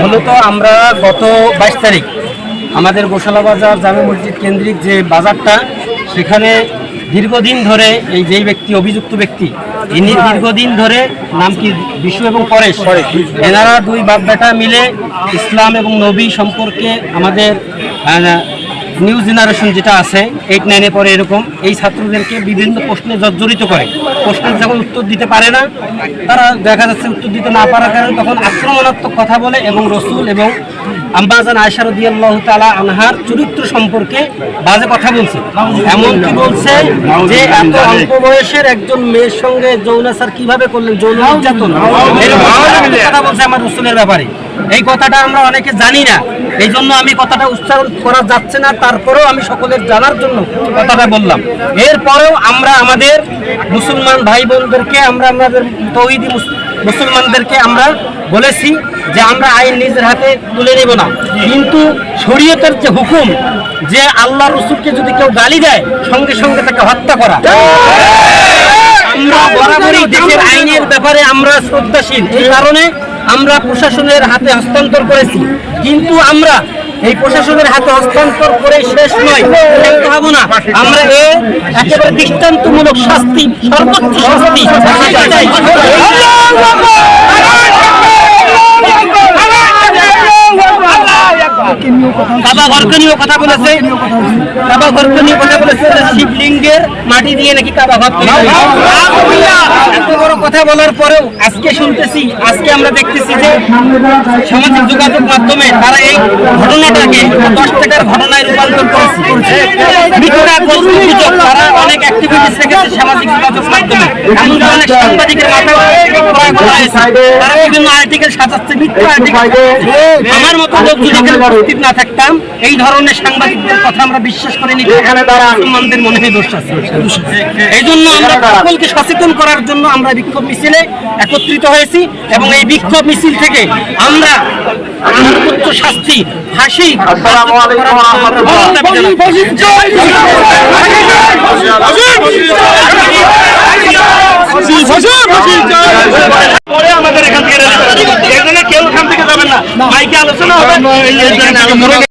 মূলত আমরা গত 22 তারিখ আমাদের গোশালা বাজার জামে মসজিদ কেন্দ্রিক যে বাজারটা, সেখানে দীর্ঘদিন ধরে এই যেই ব্যক্তি অভিযুক্ত ব্যক্তি, ইনি দীর্ঘদিন ধরে, নাম কি বিশু এবং পরেশ, এনারা দুই বাপ বেটা মিলে ইসলাম এবং নবী সম্পর্কে আমাদের নিউ জেনারেশন যেটা আছে 8-9-এ পরে এরকম এই ছাত্রদেরকে বিভিন্ন প্রশ্নে জর্জরিত করে। প্রশ্নের যখন উত্তর দিতে পারে না, তারা দেখা যাচ্ছে উত্তর দিতে না পারার কারণে তখন আক্রমণাত্মক কথা বলে এবং রসুল এবং আম্মা জান আয়েশা রাদিয়াল্লাহু তাআলা আনহার চরিত্র সম্পর্কে বাজে কথা বলছে। এমনকি বলছে যে এত অল্প বয়সের একজন মেয়ের সঙ্গে যৌনাচার কিভাবে করলেন, যৌন নির্যাতন, কথা বলছে আমার রসুলের ব্যাপারে। এই কথাটা আমরা অনেকে জানি না, এই জন্য আমি কথাটা উচ্চারণ করা যাচ্ছে না, তারপরেও আমি সকলের জানার জন্য কথাটা বললাম। এরপরেও আমরা আমাদের মুসলমান ভাই বোনদেরকে, আমরা আমাদের তৌহিদি মুসলমানদেরকে আমরা বলেছি যে আমরা আইন নিজের হাতে তুলে নেব না, কিন্তু শরীয়তের যে হুকুম যে আল্লাহ রসুলকে যদি কেউ গালি দেয় সঙ্গে সঙ্গে তাকে হত্যা করা, আমরা বরাবরই দেশের আইনের ব্যাপারে আমরা শ্রদ্ধাশীল, এই কারণে আমরা প্রশাসনের হাতে হস্তান্তর করেছি। কিন্তু আমরা এই প্রশাসনের হাতে হস্তান্তর করে শেষ নয়, দেখতে হবো না, আমরা একেবারে দৃষ্টান্তমূলক শাস্তি, সর্বোচ্চ শাস্তি কাবা নিয়েও কথা বলেছে, কাবা ঘরকে নিয়ে কথা বলেছে, শিবলিঙ্গের মাটি দিয়ে নাকি কাবা ঘর তৈরি হয়। এত বড় কথা বলার পরেও আজকে শুনতেছি, আজকে আমরা দেখতেছি যে সামাজিক যোগাযোগ মাধ্যমে তারা এই ঘটনাটাকে 10 টাকার ঘটনায় রূপান্তর করেছে। তারা অনেক অ্যাক্টিভিটিস রেখেছে সামাজিক যোগাযোগ মাধ্যমে, এমনকি অনেক সাংবাদিকের মাথায় তারা বিভিন্ন আর্টিকেল সাজাচ্ছে, মিথ্যা আর্টিকেল। আমার মতো লোক যদি উপস্থিত না থাকতাম, এই ধরনের সাংবাদিকদের কথা আমরা বিশ্বাস করে নিতে মুসলমানদের মনে হয় দোষ আছে। এই জন্য আমরা সকলকে সচেতন করার জন্য আমরা বিক্ষোভ মিছিলে একত্রিত হয়েছি এবং এই বিক্ষোভ মিছিল থেকে আমরা সর্বোচ্চ শাস্তি, ফাঁসি আমাদের এখান থেকে কেউ এখান থেকে যাবেন না, মাইকে আলোচনা হবে।